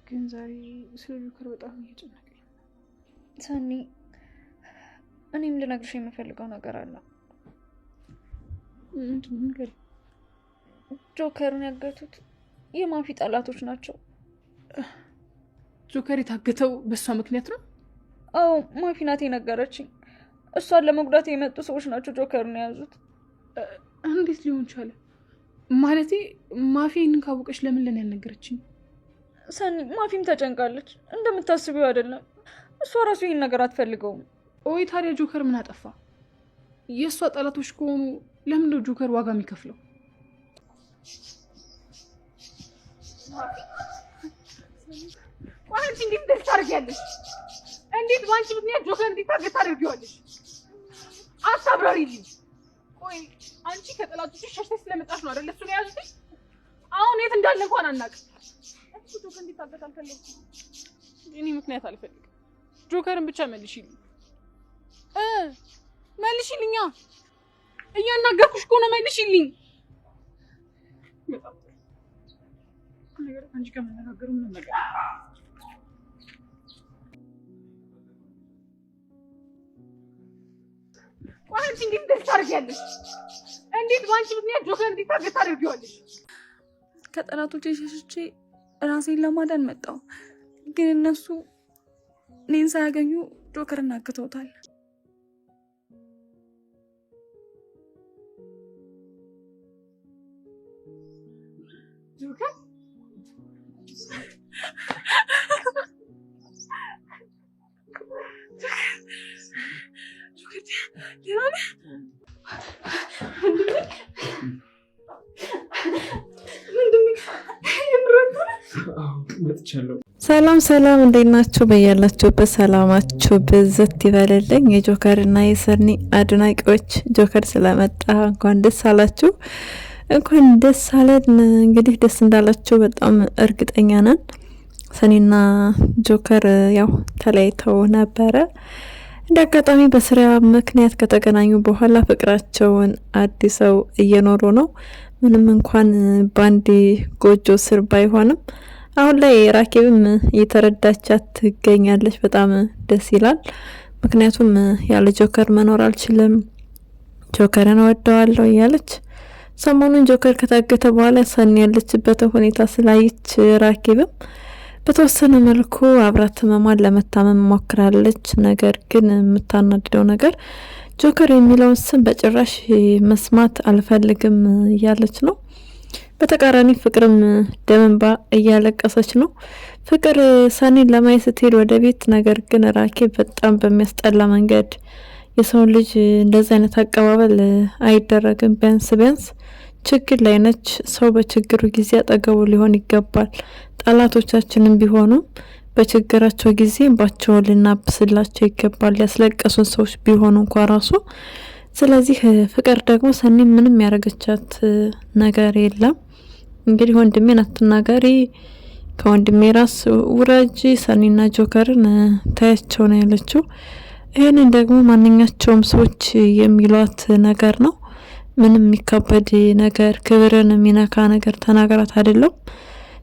ግን ዛሬ ስለ ጆከር በጣም እየጨነቀኝ ሰኒ። እኔም ልነግርሽ የምፈልገው ነገር አለ። ምንድን ነው? ንገሪኝ። ጆከርን ያገቱት የማፊ ጠላቶች ናቸው። ጆከር የታገተው በእሷ ምክንያት ነው? አዎ፣ ማፊ ናት የነገረችኝ። እሷን ለመጉዳት የመጡ ሰዎች ናቸው ጆከርን የያዙት። እንዴት ሊሆን ቻለ? ማለቴ ማፊ ይህንን ካወቀች ለምን ለኔ ያልነገረችኝ? ሰኒ፣ ማፊም ተጨንቃለች። እንደምታስቢው አይደለም። እሷ ራሱ ይህን ነገር አትፈልገውም። ወይ ታዲያ ጆከር ምን አጠፋ? የእሷ ጠላቶች ከሆኑ ለምን ነው ጆከር ዋጋ የሚከፍለው? አንቺ እንዴት እንደዚህ ታደርጊያለሽ? እንዴት ባንቺ ምክንያት ጆከር እንዲታገት ታደርጊዋለሽ? አታብራሪልኝ። ቆይ አንቺ ከጠላቶችሽ ሸሽተሽ ስለመጣሽ ነው አይደል እሱን የያዙት? አሁን የት እንዳለ እንኳን አናውቅም። እሱ ጆከር እንዲታገት አልፈለግኩም። እኔ ምክንያት አልፈልግም። ጆከርን ብቻ መልሽልኝ። መልሽልኛ። እያናገርኩሽ እኮ ነው። መልሽልኝ። በጣም ነገር አንቺ ከመነጋገሩ ምን ነገር ቆይ አንቺ እንዴት እንደዚህ ታደርጊያለሽ? እንዴት ባንቺ ምክንያት ጆከር እንዲታገት ታደርጊዋለሽ? ከጠላቶቼ ሸሽቼ ራሴን ለማዳን መጣሁ። ግን እነሱ እኔን ሳያገኙ ጆከርን አግተውታል። ጆከር ሰላም ሰላም፣ እንዴት ናችሁ? በያላችሁበት ሰላማችሁ ብዝት ይበልልኝ። የጆከር እና የሰኒ አድናቂዎች ጆከር ስለመጣ እንኳን ደስ አላችሁ፣ እንኳን ደስ አለን። እንግዲህ ደስ እንዳላችሁ በጣም እርግጠኛ ነን። ሰኒና ጆከር ያው ተለያይተው ነበረ። እንደ አጋጣሚ በስራ ምክንያት ከተገናኙ በኋላ ፍቅራቸውን አዲሰው እየኖሩ ነው። ምንም እንኳን ባንዲ ጎጆ ስር ባይሆንም አሁን ላይ ራኬብም እየተረዳቻት ትገኛለች። በጣም ደስ ይላል። ምክንያቱም ያለ ጆከር መኖር አልችልም፣ ጆከርን እወደዋለሁ እያለች ሰሞኑን ጆከር ከታገተ በኋላ ሰኒ ያለችበትን ሁኔታ ስላየች ራኬብም በተወሰነ መልኩ አብራት ህመሟን ለመታመም ሞክራለች። ነገር ግን የምታናድደው ነገር ጆከር የሚለውን ስም በጭራሽ መስማት አልፈልግም እያለች ነው። በተቃራኒ ፍቅርም ደምንባ እያለቀሰች ነው። ፍቅር ሰኒን ለማየት ስትሄድ ወደ ቤት፣ ነገር ግን ራኬብ በጣም በሚያስጠላ መንገድ የሰው ልጅ እንደዚህ አይነት አቀባበል አይደረግም። ቢያንስ ችግር ላይ ነች። ሰው በችግሩ ጊዜ አጠገቡ ሊሆን ይገባል። ጠላቶቻችንም ቢሆኑ በችግራቸው ጊዜ እንባቸውን ልናብስላቸው ይገባል፣ ያስለቀሱን ሰዎች ቢሆኑ እንኳ ራሱ። ስለዚህ ፍቅር ደግሞ ሰኒ ምንም ያደረገቻት ነገር የለም። እንግዲህ ወንድሜን አትናገሪ፣ ከወንድሜ ራስ ውረጂ፣ ሰኒና ጆከርን ታያቸው ነው ያለችው። ይህንን ደግሞ ማንኛቸውም ሰዎች የሚሏት ነገር ነው። ምንም የሚካበድ ነገር፣ ክብርን የሚነካ ነገር ተናገራት አይደለም።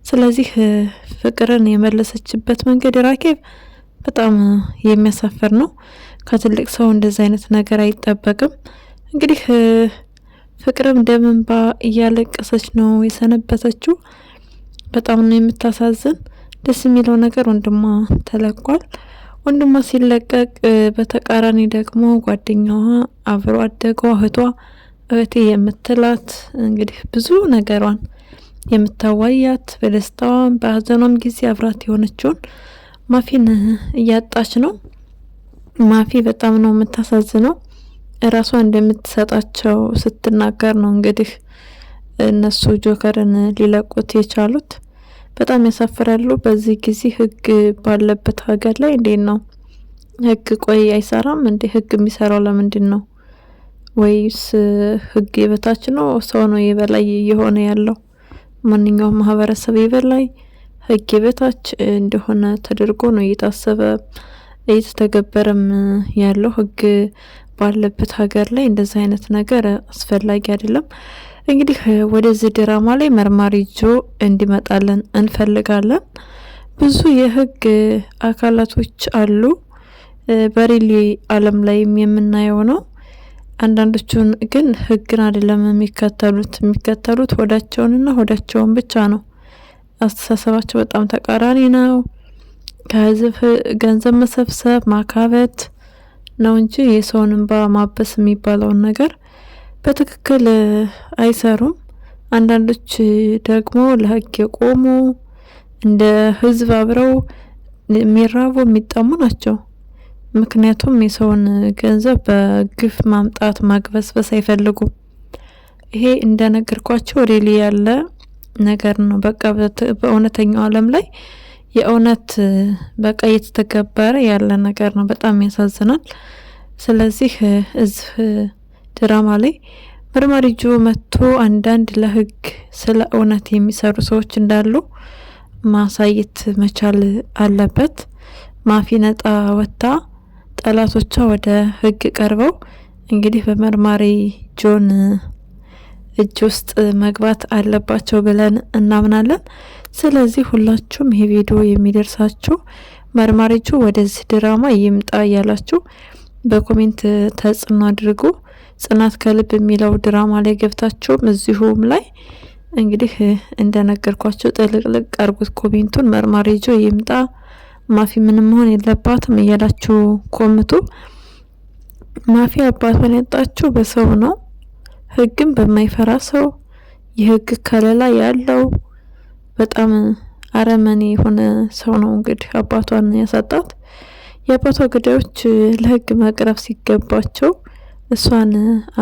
ስለዚህ ፍቅርን የመለሰችበት መንገድ ራኬብ በጣም የሚያሳፍር ነው። ከትልቅ ሰው እንደዚህ አይነት ነገር አይጠበቅም። እንግዲህ ፍቅርም ደምንባ እያለቀሰች ነው የሰነበተችው። በጣም ነው የምታሳዝን። ደስ የሚለው ነገር ወንድሟ ተለቋል። ወንድሟ ሲለቀቅ በተቃራኒ ደግሞ ጓደኛዋ፣ አብሮ አደጓ፣ እህቴ የምትላት እንግዲህ ብዙ ነገሯን የምታዋያት በደስታዋም በሀዘኗም ጊዜ አብራት የሆነችውን ማፊን እያጣች ነው። ማፊ በጣም ነው የምታሳዝነው። ራሷ እንደምትሰጣቸው ስትናገር ነው እንግዲህ እነሱ ጆከርን ሊለቁት የቻሉት። በጣም ያሳፍራሉ። በዚህ ጊዜ ህግ ባለበት ሀገር ላይ እንዴት ነው ህግ? ቆይ አይሰራም እንዴ? ህግ የሚሰራው ለምንድን ነው? ወይስ ህግ የበታች ነው? ሰው ነው የበላይ እየሆነ ያለው? ማንኛውም ማህበረሰብ የበላይ ህግ የበታች እንደሆነ ተደርጎ ነው እየታሰበ እየተተገበረም ያለው። ህግ ባለበት ሀገር ላይ እንደዚህ አይነት ነገር አስፈላጊ አይደለም። እንግዲህ ወደዚህ ድራማ ላይ መርማሪ ጆ እንዲመጣለን እንፈልጋለን። ብዙ የህግ አካላቶች አሉ። በሪሊ ዓለም ላይም የምናየው ነው። አንዳንዶቹን ግን ህግን አይደለም የሚከተሉት ሆዳቸውንና ሆዳቸውን ብቻ ነው። አስተሳሰባቸው በጣም ተቃራኒ ነው። ከህዝብ ገንዘብ መሰብሰብ ማካበት ነው እንጂ የሰውን እንባ ማበስ የሚባለውን ነገር በትክክል አይሰሩም። አንዳንዶች ደግሞ ለህግ የቆሙ እንደ ህዝብ አብረው የሚራቡ የሚጠሙ ናቸው። ምክንያቱም የሰውን ገንዘብ በግፍ ማምጣት ማግበስበስ አይፈልጉም። ይሄ እንደነገርኳቸው ሪሊ ያለ ነገር ነው። በቃ በእውነተኛው ዓለም ላይ የእውነት በቃ እየተተገበረ ያለ ነገር ነው። በጣም ያሳዝናል። ስለዚህ እዚህ ድራማ ላይ መርማሪ ጆ መጥቶ አንዳንድ ለህግ ስለ እውነት የሚሰሩ ሰዎች እንዳሉ ማሳየት መቻል አለበት። ማፊ ነጣ ወጣ ጠላቶቿ ወደ ህግ ቀርበው እንግዲህ በመርማሪ ጆን እጅ ውስጥ መግባት አለባቸው ብለን እናምናለን። ስለዚህ ሁላችሁም ይሄ ቪዲዮ የሚደርሳችሁ መርማሪ ጆ ወደዚህ ድራማ ይምጣ እያላችሁ በኮሜንት ተጽዕኖ አድርጉ። ጽናት ከልብ የሚለው ድራማ ላይ ገብታችሁም እዚሁም ላይ እንግዲህ እንደነገርኳችሁ ጥልቅልቅ አርጉት ኮሜንቱን። መርማሪ ጆ ይምጣ፣ ማፊ ምንም መሆን የለባትም እያላችሁ ኮምቱ። ማፊ አባቷን ያጣችው በሰው ነው፣ ህግም በማይፈራ ሰው፣ የህግ ከለላ ያለው በጣም አረመኔ የሆነ ሰው ነው እንግዲህ አባቷን ያሳጣት። የአባቷ ገዳዮች ለህግ መቅረብ ሲገባቸው እሷን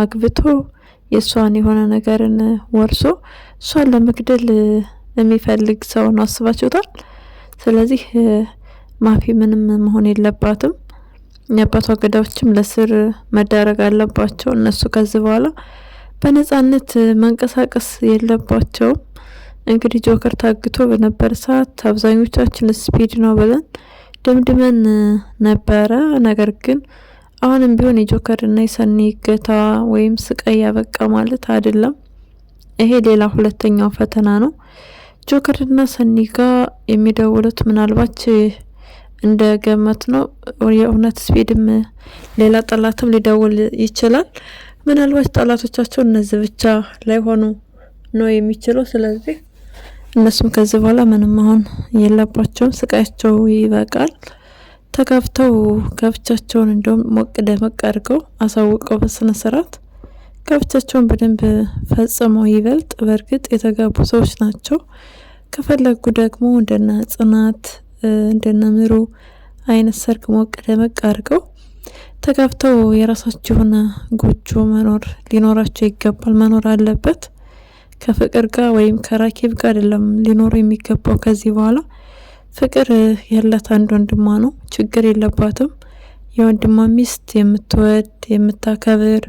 አግብቶ የእሷን የሆነ ነገርን ወርሶ እሷን ለመግደል የሚፈልግ ሰው ነው። አስባችሁታል? ስለዚህ ማፊ ምንም መሆን የለባትም። የአባቷ ገዳዮችም ለስር መዳረግ አለባቸው። እነሱ ከዚህ በኋላ በነጻነት መንቀሳቀስ የለባቸውም። እንግዲህ ጆከር ታግቶ በነበር ሰዓት አብዛኞቻችን ስፒድ ነው ብለን ደምድመን ነበረ። ነገር ግን አሁንም ቢሆን የጆከር እና የሰኒ እገታ ወይም ስቃይ ያበቃ ማለት አይደለም። ይሄ ሌላ ሁለተኛው ፈተና ነው። ጆከር እና ሰኒ ጋር የሚደውሉት ምናልባት እንደ ገመት ነው የእውነት ስፒድም ሌላ ጠላትም ሊደውል ይችላል። ምናልባት ጠላቶቻቸው እነዚህ ብቻ ላይ ሆኑ ነው የሚችለው። ስለዚህ እነሱም ከዚህ በኋላ ምንም መሆን የለባቸውም። ስቃያቸው ይበቃል። ተጋብተው ጋብቻቸውን እንደውም ሞቅ ደመቅ አድርገው አሳውቀው በስነ ስርዓት ጋብቻቸውን በደንብ ፈጽመው ይበልጥ በእርግጥ የተጋቡ ሰዎች ናቸው። ከፈለጉ ደግሞ እንደነ ጽናት እንደነ ምሩ አይነት ሰርግ ሞቅ ደመቅ አድርገው ተጋብተው የራሳቸውን ጎጆ መኖር ሊኖራቸው ይገባል። መኖር አለበት። ከፍቅር ጋር ወይም ከራኬብ ጋር አይደለም ሊኖሩ የሚገባው። ከዚህ በኋላ ፍቅር ያላት አንድ ወንድሟ ነው፣ ችግር የለባትም። የወንድሟ ሚስት የምትወድ የምታከብር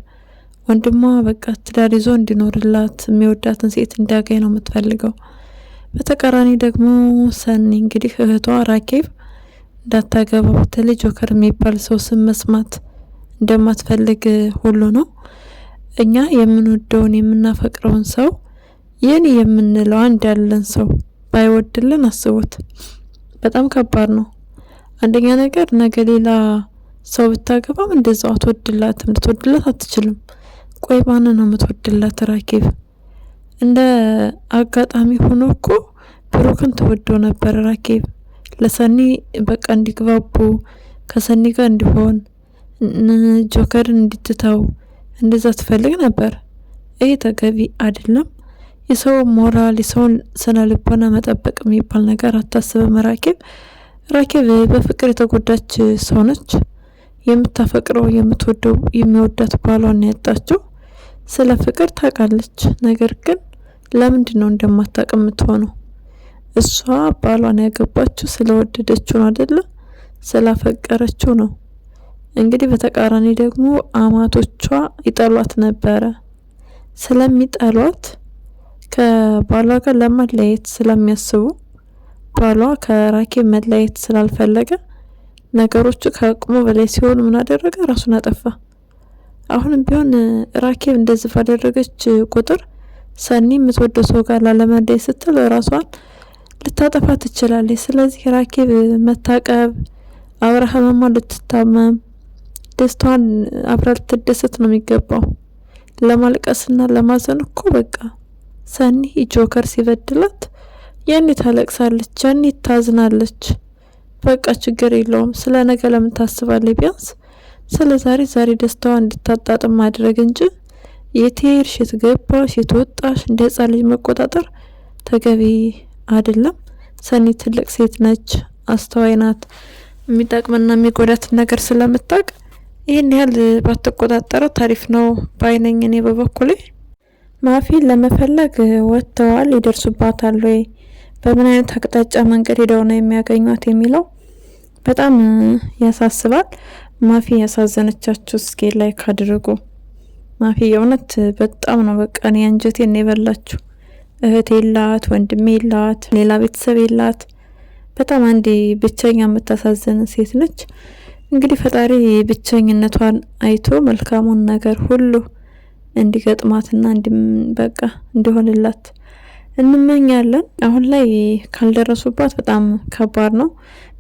ወንድሟ በቃ ትዳር ይዞ እንዲኖርላት የሚወዳትን ሴት እንዲያገኝ ነው የምትፈልገው። በተቃራኒ ደግሞ ሰኒ እንግዲህ እህቷ ራኬብ እንዳታገባ በተለይ ጆከር የሚባል ሰው ስም መስማት እንደማትፈልግ ሁሉ ነው። እኛ የምንወደውን የምናፈቅረውን ሰው የኔ የምንለው አንድ ያለን ሰው ባይወድልን አስቡት፣ በጣም ከባድ ነው። አንደኛ ነገር ነገ ሌላ ሰው ብታገባም እንደዛው አትወድላትም፣ ልትወድላት አትችልም። ቆይ ማን ነው የምትወድላት? ራኬብ እንደ አጋጣሚ ሆኖ እኮ ብሩክን ትወደው ነበር ራኬብ። ለሰኒ በቃ እንዲግባቡ ከሰኒ ጋር እንዲሆን ጆከርን እንድትተው እንደዛ ትፈልግ ነበር። ይሄ ተገቢ አይደለም። የሰው ሞራል የሰውን ስነ ልቦና መጠበቅ የሚባል ነገር አታስብም ራኬብ። ራኬብ በፍቅር የተጎዳች ሰው ነች። የምታፈቅረው የምትወደው የሚወዳት ባሏን ያጣችው ስለ ፍቅር ታውቃለች። ነገር ግን ለምንድን ነው እንደማታውቅ የምትሆነው? እሷ ባሏን ያገባችው ስለወደደችው ነው አይደለ? ስላፈቀረችው ነው። እንግዲህ በተቃራኒ ደግሞ አማቶቿ ይጠሏት ነበረ። ስለሚጠሏት ከባሏ ጋር ለመለየት ስለሚያስቡ ባሏ ከራኬብ መለየት ስላልፈለገ ነገሮቹ ከአቅሙ በላይ ሲሆኑ ምን አደረገ? ራሱን አጠፋ። አሁንም ቢሆን ራኬብ እንደዚህ ባደረገች ቁጥር ሰኒ የምትወደው ሰው ጋር ላለመለየት ስትል ራሷን ልታጠፋ ትችላለች። ስለዚህ ራኬብ መታቀብ፣ አብርሃምማ ልትታመም፣ ደስታዋን አብራ ልትደሰት ነው የሚገባው። ለማልቀስና ለማዘን እኮ በቃ ሰኒ ጆከር ሲበድላት ያኔ ታለቅሳለች፣ ያኔ ታዝናለች። በቃ ችግር የለውም። ስለ ነገ ለምን ታስባለች? ቢያንስ ስለ ዛሬ ደስታዋ እንድታጣጥም ማድረግ እንጂ የትሄድሽ የትገባሽ የትወጣሽ እንደ ህጻን ልጅ መቆጣጠር ተገቢ አይደለም። ሰኒ ትልቅ ሴት ነች፣ አስተዋይ ናት። የሚጠቅምና የሚጎዳት ነገር ስለምታውቅ ይህን ያህል ባትቆጣጠረው ታሪፍ ነው ባይነኝ። እኔ በበኩሌ ማፊን ለመፈለግ ወጥተዋል። ይደርሱባታል ወይ? በምን አይነት አቅጣጫ መንገድ ሄደው ነው የሚያገኟት የሚለው በጣም ያሳስባል። ማፊ ያሳዘነቻችሁ እስኪ ላይክ አድርጉ። ማፊ የእውነት በጣም ነው በቃ እኔ አንጀቴን የበላችሁ። እህት የላት፣ ወንድሜ የላት፣ ሌላ ቤተሰብ የላት። በጣም አንዴ ብቸኛ የምታሳዝን ሴት ነች። እንግዲህ ፈጣሪ ብቸኝነቷን አይቶ መልካሙን ነገር ሁሉ እንዲገጥማትና በቃ እንዲሆንላት እንመኛለን። አሁን ላይ ካልደረሱባት በጣም ከባድ ነው።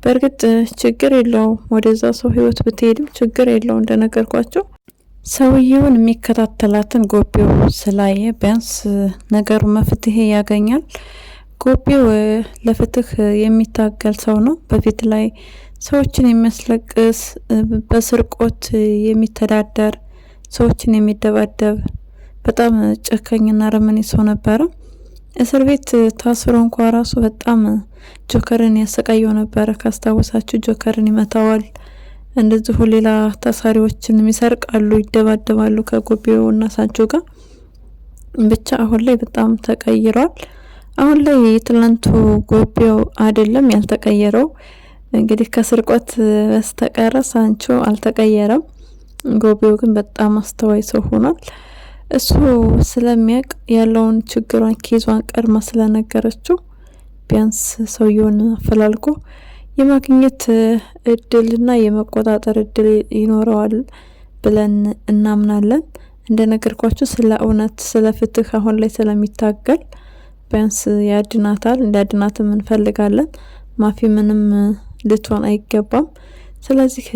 በእርግጥ ችግር የለውም፣ ወደዛ ሰው ህይወት ብትሄድም ችግር የለው። እንደነገርኳቸው ሰውየውን የሚከታተላትን ጎቤው ስላየ ቢያንስ ነገሩ መፍትሄ ያገኛል። ጎቤው ለፍትህ የሚታገል ሰው ነው። በፊት ላይ ሰዎችን የሚያስለቅስ፣ በስርቆት የሚተዳደር፣ ሰዎችን የሚደባደብ በጣም ጨካኝና ረመኔ ሰው ነበረ። እስር ቤት ታስሮ እንኳ ራሱ በጣም ጆከርን ያሰቃየው ነበረ። ካስታወሳችሁ ጆከርን ይመታዋል፣ እንደዚሁ ሌላ ታሳሪዎችን ይሰርቃሉ፣ ይደባደባሉ ከጎቤው እና ሳንቾ ጋር። ብቻ አሁን ላይ በጣም ተቀይሯል። አሁን ላይ የትላንቱ ጎቤው አይደለም ያልተቀየረው። እንግዲህ ከስርቆት በስተቀረ ሳንቾ አልተቀየረም። ጎቤው ግን በጣም አስተዋይ ሰው ሆኗል። እሱ ስለሚያውቅ ያለውን ችግሯን ኬዟን ቀድማ ስለነገረችው ቢያንስ ሰውየውን አፈላልጎ የማግኘት እድልና የመቆጣጠር እድል ይኖረዋል ብለን እናምናለን። እንደነገርኳችሁ ስለ እውነት ስለ ፍትህ አሁን ላይ ስለሚታገል ቢያንስ ያድናታል። እንዲያድናትም እንፈልጋለን። ማፊ ምንም ልትሆን አይገባም። ስለዚህ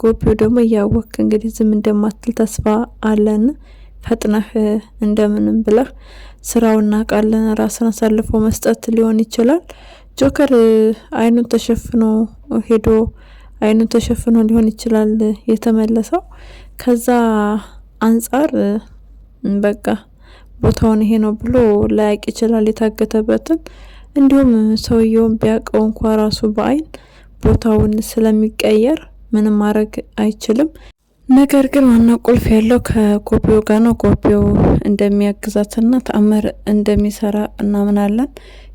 ጎቤው ደግሞ እያወቅ እንግዲህ ዝም እንደማትል ተስፋ አለን። ፈጥነህ እንደምንም ብለህ ስራውና ቃልን ራስን አሳልፎ መስጠት ሊሆን ይችላል። ጆከር አይኑን ተሸፍኖ ሄዶ አይኑን ተሸፍኖ ሊሆን ይችላል የተመለሰው። ከዛ አንጻር በቃ ቦታውን ይሄ ነው ብሎ ላያቅ ይችላል የታገተበትን። እንዲሁም ሰውየውን ቢያውቀው እንኳ ራሱ በአይን ቦታውን ስለሚቀየር ምንም ማድረግ አይችልም። ነገር ግን ዋና ቁልፍ ያለው ከጎቤው ጋር ነው። ጎቤው እንደሚያግዛትና ተአምር እንደሚሰራ እናምናለን።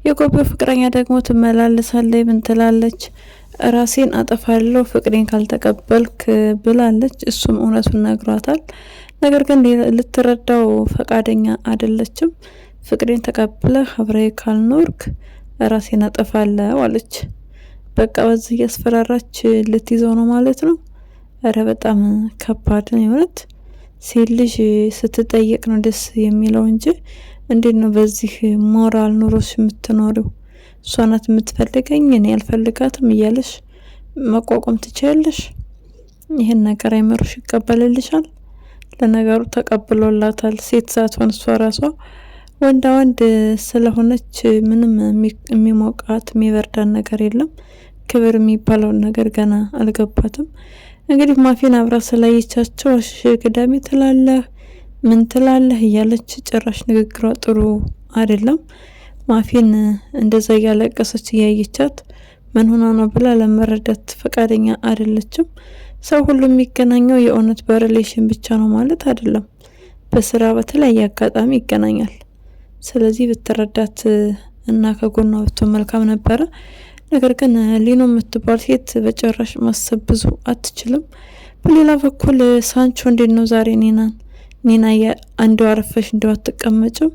የጎቤው ፍቅረኛ ደግሞ ትመላለሳለች። ምን ትላለች? ራሴን አጠፋለሁ ፍቅሬን ካልተቀበልክ ብላለች። እሱም እውነቱን ነግሯታል። ነገር ግን ልትረዳው ፈቃደኛ አይደለችም። ፍቅሬን ተቀብለህ አብረህ ካልኖርክ ራሴን አጠፋለሁ አለች። በቃ በዚህ እያስፈራራች ልትይዘው ነው ማለት ነው። እረ በጣም ከባድ ነው የሆነት። ሴት ልጅ ስትጠየቅ ነው ደስ የሚለው እንጂ እንዴት ነው በዚህ ሞራል ኑሮሽ የምትኖሪው? እሷ ናት የምትፈልገኝ እኔ ያልፈልጋትም እያለሽ መቋቋም ትችያለሽ? ይህን ነገር አይመሩሽ ይቀበልልሻል? ለነገሩ ተቀብሎላታል። ሴት ሳትሆን እሷ ራሷ ወንዳ ወንድ ስለሆነች ምንም የሚሞቃት የሚበርዳን ነገር የለም። ክብር የሚባለውን ነገር ገና አልገባትም። እንግዲህ ማፊን አብራ ስላየቻቸው ግዳሜ ትላለህ ምን ትላለህ እያለች ጭራሽ ንግግሯ ጥሩ አይደለም። ማፊን እንደዛ እያለቀሰች እያየቻት ምን ሆና ነው ብላ ለመረዳት ፈቃደኛ አይደለችም። ሰው ሁሉ የሚገናኘው የእውነት በሪሌሽን ብቻ ነው ማለት አይደለም። በስራ በተለያየ አጋጣሚ ይገናኛል። ስለዚህ ብትረዳት እና ከጎኗ ብትሆን መልካም ነበረ። ነገር ግን ሊኖ የምትባል ሴት በጭራሽ ማሰብ ብዙ አትችልም። በሌላ በኩል ሳንቾ እንዴት ነው ዛሬ ኒና አንዱ አረፈሽ እንደው አትቀመጭም?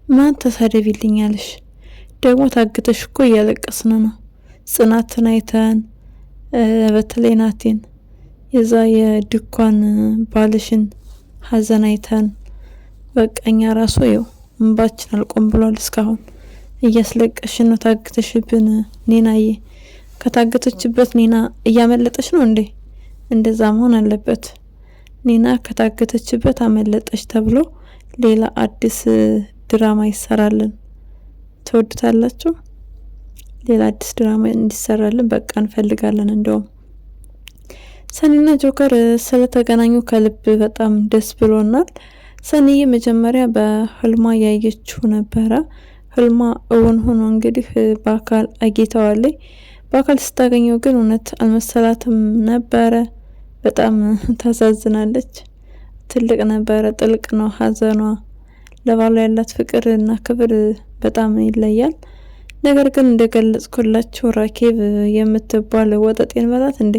ማን ተሳደቢልኛለሽ? ደግሞ ታግተሽ እኮ እያለቀስን ነው። ጽናትን አይተን በተለይ ናቲን የዛ የድኳን ባልሽን ሀዘን አይተን በቀኛ ራሱ ይው እንባችን አልቆም ብሏል። እስካሁን እያስለቀሽ ነው ታግተሽብን ኒናዬ። ከታገተችበት ኒና እያመለጠች ነው እንዴ? እንደዛ መሆን አለበት። ኒና ከታገተችበት አመለጠች ተብሎ ሌላ አዲስ ድራማ ይሰራልን። ትወዱታላችሁ? ሌላ አዲስ ድራማ እንዲሰራልን በቃ እንፈልጋለን። እንደውም ሰኒና ጆከር ስለተገናኙ ከልብ በጣም ደስ ብሎናል። ሰኒዬ መጀመሪያ በህልሟ ያየችው ነበረ። ህልሟ እውን ሆኖ እንግዲህ በአካል አግኝተዋለች። በአካል ስታገኘው ግን እውነት አልመሰላትም ነበረ። በጣም ታሳዝናለች። ትልቅ ነበረ፣ ጥልቅ ነው ሀዘኗ። ለባሏ ያላት ፍቅር እና ክብር በጣም ይለያል። ነገር ግን እንደገለጽኩላችሁ ራኬብ የምትባል ወጠጤን በላት እንዴ?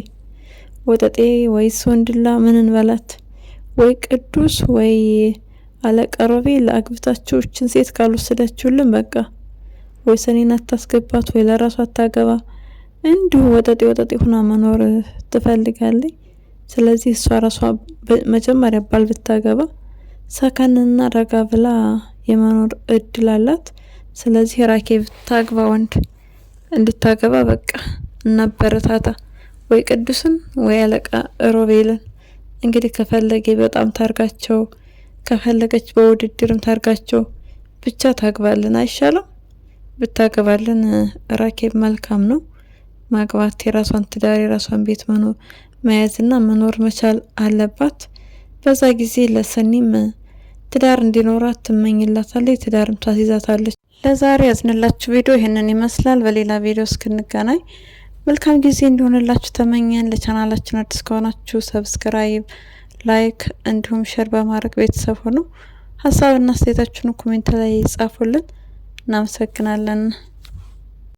ወጠጤ ወይስ ወንድላ ምንን በላት? ወይ ቅዱስ ወይ አለቃ ሮቤል አግብታችሁ እችን ሴት ካልወሰዳችሁልን በቃ ወይ ሰኔን አታስገባት ወይ ለራሷ አታገባ። እንዲሁ ወጠጤ ሆና መኖር ትፈልጋለች። ስለዚህ እሷ ራሷ መጀመሪያ ባል ብታገባ ሰከንና ረጋ ብላ የመኖር እድል አላት። ስለዚህ ራኬብ ታግባ፣ ወንድ እንድታገባ በቃ እናበረታታ። ወይ ቅዱስን ወይ አለቃ ሮቤልን። እንግዲህ ከፈለገ በጣም ታርጋቸው፣ ከፈለገች በውድድርም ታርጋቸው፣ ብቻ ታግባልን አይሻለው? ብታገባልን ራኬብ መልካም ነው። ማግባት የራሷን ትዳር የራሷን ቤት መያዝና መኖር መቻል አለባት። በዛ ጊዜ ለሰኒም ትዳር እንዲኖራት ትመኝላታለች፣ ትዳርም ታስይዛታለች። ለዛሬ ያዝንላችሁ ቪዲዮ ይህንን ይመስላል። በሌላ ቪዲዮ እስክንገናኝ መልካም ጊዜ እንዲሆንላችሁ ተመኘን። ለቻናላችን አዲስ ከሆናችሁ ሰብስክራይብ፣ ላይክ እንዲሁም ሼር በማድረግ ቤተሰብ ሆኑ። ሀሳብና አስተያየታችሁን ኮሜንት ላይ ጻፉልን። እናመሰግናለን።